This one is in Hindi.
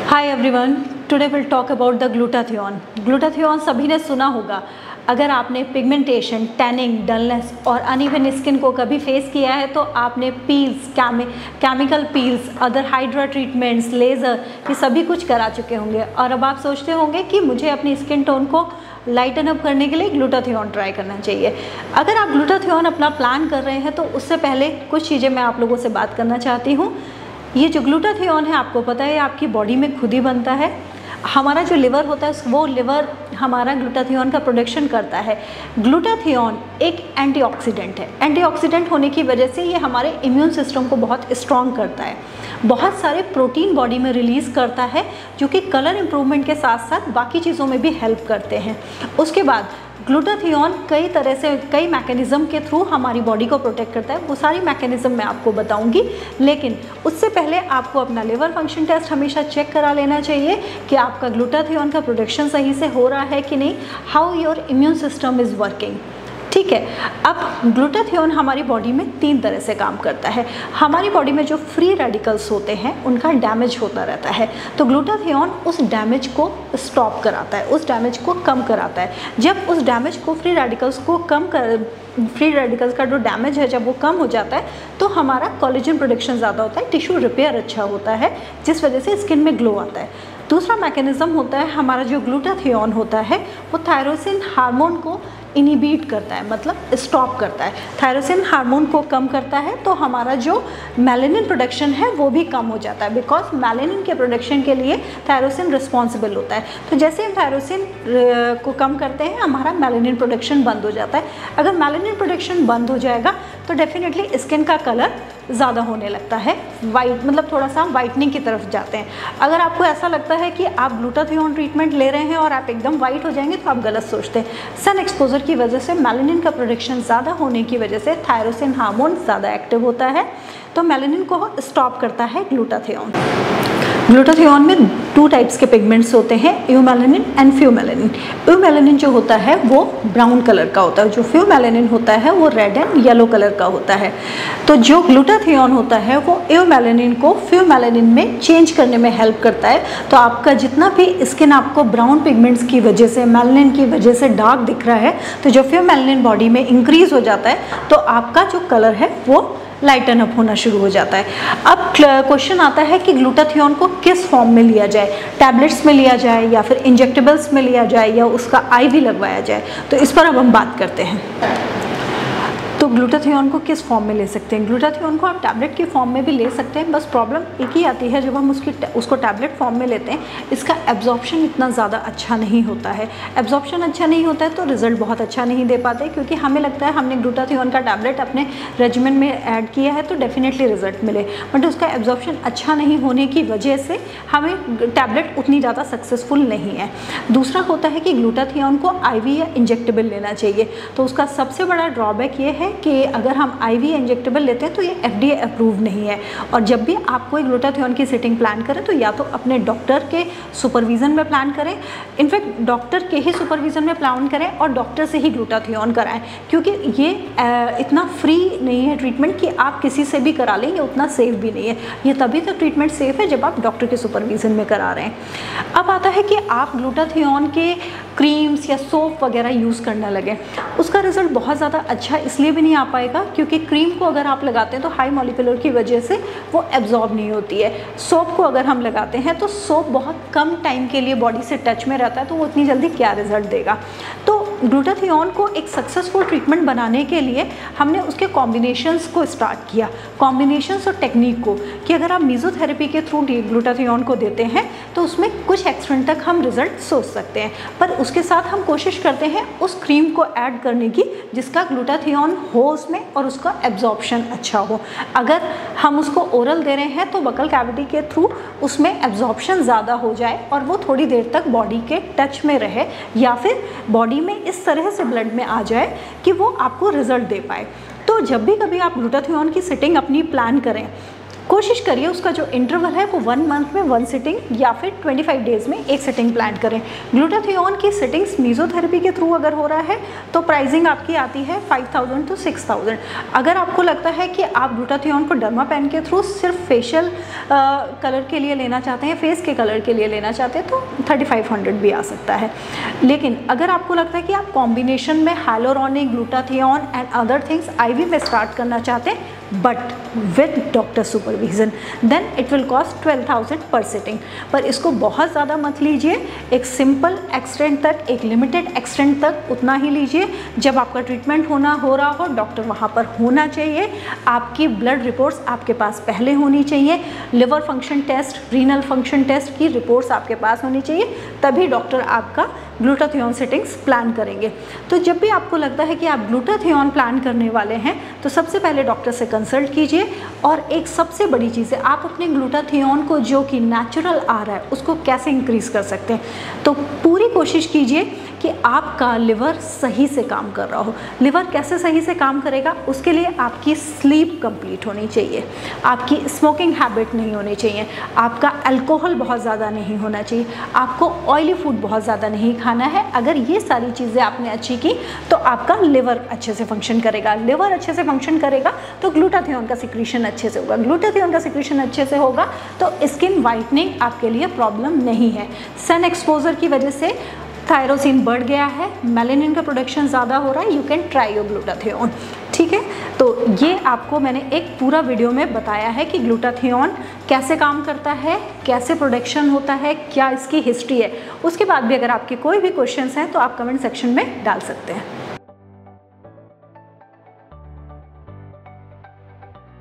Hi everyone, today will talk about the glutathione. Glutathione सभी ने सुना होगा। अगर आपने पिगमेंटेशन, टैनिंग, डलनेस और अनइवन स्किन को कभी फेस किया है तो आपने peels, chemical peels, other hydra treatments, laser, ये सभी कुछ करा चुके होंगे। और अब आप सोचते होंगे कि मुझे अपनी स्किन टोन को लाइटन अप करने के लिए ग्लूटाथियोन ट्राई करना चाहिए। अगर आप ग्लूटाथियोन अपना प्लान कर रहे हैं तो उससे पहले कुछ चीज़ें मैं आप लोगों से बात करना चाहती हूँ। ये जो ग्लूटाथियोन है, आपको पता है, आपकी बॉडी में खुद ही बनता है। हमारा जो लिवर होता है वो लिवर हमारा ग्लूटाथियोन का प्रोडक्शन करता है। ग्लूटाथियोन एक एंटीऑक्सीडेंट है। एंटीऑक्सीडेंट होने की वजह से ये हमारे इम्यून सिस्टम को बहुत स्ट्रॉन्ग करता है। बहुत सारे प्रोटीन बॉडी में रिलीज़ करता है जो कि कलर इम्प्रूवमेंट के साथ साथ बाकी चीज़ों में भी हेल्प करते हैं। उसके बाद ग्लूटाथियोन कई तरह से, कई मैकेनिज़्म के थ्रू हमारी बॉडी को प्रोटेक्ट करता है। वो सारी मैकेनिज़्म मैं आपको बताऊंगी, लेकिन उससे पहले आपको अपना लिवर फंक्शन टेस्ट हमेशा चेक करा लेना चाहिए कि आपका ग्लूटाथियोन का प्रोडक्शन सही से हो रहा है कि नहीं, how your immune system is working. ठीक है। अब ग्लूटाथियोन हमारी बॉडी में 3 तरह से काम करता है। हमारी बॉडी में जो फ्री रेडिकल्स होते हैं उनका डैमेज होता रहता है, तो ग्लूटाथियोन उस डैमेज को स्टॉप कराता है, उस डैमेज को कम कराता है। जब उस डैमेज को, फ्री रेडिकल्स का जो डैमेज है, जब वो कम हो जाता है तो हमारा कोलेजन प्रोडक्शन ज़्यादा होता है, टिश्यू रिपेयर अच्छा होता है, जिस वजह से स्किन में ग्लो आता है। दूसरा मैकेनिज़्म होता है, हमारा जो ग्लूटाथियोन होता है वो थायरोसिन हार्मोन को इनिबिट करता है, मतलब स्टॉप करता है। थायरोसिन हार्मोन को कम करता है तो हमारा जो मेलानिन प्रोडक्शन है वो भी कम हो जाता है, बिकॉज मेलानिन के प्रोडक्शन के लिए थायरोसिन रिस्पॉन्सिबल होता है। तो जैसे हम थायरोसिन को कम करते हैं, हमारा मेलानिन प्रोडक्शन बंद हो जाता है। अगर मेलानिन प्रोडक्शन बंद हो जाएगा तो डेफिनेटली स्किन का कलर ज़्यादा होने लगता है, वाइट, मतलब थोड़ा सा वाइटनिंग की तरफ जाते हैं। अगर आपको ऐसा लगता है कि आप ग्लूटाथियोन ट्रीटमेंट ले रहे हैं और आप एकदम वाइट हो जाएंगे तो आप गलत सोचते हैं। सन एक्सपोजर की वजह से मेलानिन का प्रोडक्शन ज़्यादा होने की वजह से थायरोसिन हार्मोन ज़्यादा एक्टिव होता है, तो मेलानिन को स्टॉप करता है ग्लूटाथियोन। ग्लूटाथियोन में 2 टाइप्स के पिगमेंट्स होते हैं, यूमेलानिन एंड फ्यूमेलानिन। यूमेलानिन जो होता है वो ब्राउन कलर का होता है, जो फ्यूमेलानिन होता है वो रेड एंड येलो कलर का होता है। तो जो ग्लूटाथियोन होता है वो यूमेलानिन को फ्यूमेलानिन में चेंज करने में हेल्प करता है। तो आपका जितना भी स्किन आपको ब्राउन पिगमेंट्स की वजह से, मेलानिन की वजह से डार्क दिख रहा है, तो जो फ्यूमेलानिन बॉडी में इंक्रीज हो जाता है तो आपका जो कलर है वो लाइटन अप होना शुरू हो जाता है। अब क्वेश्चन आता है कि ग्लूटाथियोन को किस फॉर्म में लिया जाए, टैबलेट्स में लिया जाए या फिर इंजेक्टेबल्स में लिया जाए या उसका IV लगवाया जाए, तो इस पर अब हम बात करते हैं। तो ग्लूटाथियोन को किस फॉर्म में ले सकते हैं? ग्लूटाथियोन को आप टैबलेट की फॉर्म में भी ले सकते हैं, बस प्रॉब्लम एक ही आती है, जब हम उसको टैबलेट फॉर्म में लेते हैं, इसका एब्जॉर्प्शन इतना ज़्यादा अच्छा नहीं होता है। एब्जॉर्प्शन अच्छा नहीं होता है तो रिजल्ट बहुत अच्छा नहीं दे पाते, क्योंकि हमें लगता है हमने ग्लूटाथियोन का टैबलेट अपने रेजिमेन में ऐड किया है तो डेफिनेटली रिजल्ट मिले, बट उसका एब्जॉर्प्शन अच्छा नहीं होने की वजह से हमें टैबलेट उतनी ज़्यादा सक्सेसफुल नहीं है। दूसरा होता है कि ग्लूटाथियोन को IV या इंजेक्टेबल लेना चाहिए, तो उसका सबसे बड़ा ड्रॉबैक ये है कि अगर हम IV इंजेक्टेबल लेते हैं तो ये FDA अप्रूव नहीं है। और जब भी आप कोई ग्लूटाथियोन की सिटिंग प्लान करें तो या तो अपने डॉक्टर के सुपरविज़न में प्लान करें, इनफैक्ट डॉक्टर के ही सुपरविज़न में प्लान करें और डॉक्टर से ही ग्लूटाथियोन कराएं, क्योंकि ये इतना फ्री नहीं है ट्रीटमेंट कि आप किसी से भी करा लें, ये उतना सेफ भी नहीं है। ये तभी तक ट्रीटमेंट सेफ है जब आप डॉक्टर के सुपरविज़न में करा रहे हैं। अब आता है कि आप ग्लूटाथियोन के क्रीम्स या सोप वगैरह यूज़ करने लगे, उसका रिजल्ट बहुत ज़्यादा अच्छा इसलिए भी नहीं आ पाएगा क्योंकि क्रीम को अगर आप लगाते हैं तो हाई मॉलिक्यूलर की वजह से वो एब्जॉर्ब नहीं होती है। सोप को अगर हम लगाते हैं तो सोप बहुत कम टाइम के लिए बॉडी से टच में रहता है, तो वो इतनी जल्दी क्या रिजल्ट देगा। तो ग्लूटाथियोन को एक सक्सेसफुल ट्रीटमेंट बनाने के लिए हमने उसके कॉम्बिनेशंस को स्टार्ट किया, कॉम्बिनेशंस और टेक्निक को, कि अगर आप मीज़ोथेरेपी के थ्रू ग्लूटाथियोन को देते हैं तो उसमें कुछ एक्सटेंट तक हम रिजल्ट सोच सकते हैं, पर उसके साथ हम कोशिश करते हैं उस क्रीम को ऐड करने की जिसका ग्लूटाथियोन हो उसमें और उसका एब्जॉर्प्शन अच्छा हो। अगर हम उसको ओरल दे रहे हैं तो बकल कैविटी के थ्रू उसमें एब्जॉर्प्शन ज़्यादा हो जाए और वो थोड़ी देर तक बॉडी के टच में रहे, या फिर बॉडी में इस तरह से ब्लड में आ जाए कि वो आपको रिजल्ट दे पाए। तो जब भी कभी आप ग्लूटाथियोन की सिटिंग अपनी प्लान करें कोशिश करिए उसका जो इंटरवल है वो 1 मंथ में 1 सिटिंग या फिर 25 डेज़ में 1 सिटिंग प्लान करें। ग्लूटाथियोन की सिटिंग्स मीज़ोथेरेपी के थ्रू अगर हो रहा है तो प्राइसिंग आपकी आती है 5000 to 6000। अगर आपको लगता है कि आप ग्लूटाथियोन को डर्मापेन के थ्रू सिर्फ फेशियल कलर के लिए लेना चाहते हैं, फेस के कलर के लिए लेना चाहते हैं, तो 3500 भी आ सकता है। लेकिन अगर आपको लगता है कि आप कॉम्बिनेशन में hyaluronic, glutathione and other things IV में स्टार्ट करना चाहते हैं but with doctor supervision, then it will cost 12,000 पर सिटिंग। पर इसको बहुत ज़्यादा मत लीजिए, एक सिंपल एक्सटेंट तक, एक लिमिटेड एक्सटेंट तक उतना ही लीजिए। जब आपका ट्रीटमेंट हो रहा हो डॉक्टर वहाँ पर होना चाहिए, आपकी ब्लड रिपोर्ट्स आपके पास पहले होनी चाहिए, liver function test, renal function test की रिपोर्ट्स आपके पास होनी चाहिए, तभी डॉक्टर आपका ग्लूटाथियोन सेटिंग्स प्लान करेंगे। तो जब भी आपको लगता है कि आप ग्लूटाथियोन प्लान करने वाले हैं तो सबसे पहले डॉक्टर से कंसल्ट कीजिए। और एक सबसे बड़ी चीज़ है, आप अपने ग्लूटाथियोन को जो कि नेचुरल आ रहा है उसको कैसे इंक्रीज़ कर सकते हैं। तो पूरी कोशिश कीजिए कि आपका लिवर सही से काम कर रहा हो। लिवर कैसे सही से काम करेगा, उसके लिए आपकी स्लीप कंप्लीट होनी चाहिए, आपकी स्मोकिंग हैबिट नहीं होनी चाहिए, आपका अल्कोहल बहुत ज़्यादा नहीं होना चाहिए, आपको ऑयली फूड बहुत ज़्यादा नहीं खाना है। अगर ये सारी चीज़ें आपने अच्छी की तो आपका लिवर अच्छे से फंक्शन करेगा। लिवर अच्छे से फंक्शन करेगा तो ग्लूटाथियोन का सिक्रीशन अच्छे से होगा। ग्लूटाथियोन का सिक्रीशन अच्छे से होगा तो स्किन वाइटनिंग आपके लिए प्रॉब्लम नहीं है। सन एक्सपोजर की वजह से थायरोसिन बढ़ गया है, मेलानिन का प्रोडक्शन ज़्यादा हो रहा है, you can try your glutathione. ठीक है, तो ये आपको मैंने एक पूरा वीडियो में बताया है कि ग्लूटाथियोन कैसे काम करता है, कैसे प्रोडक्शन होता है, क्या इसकी हिस्ट्री है। उसके बाद भी अगर आपके कोई भी क्वेश्चंस हैं तो आप कमेंट सेक्शन में डाल सकते हैं।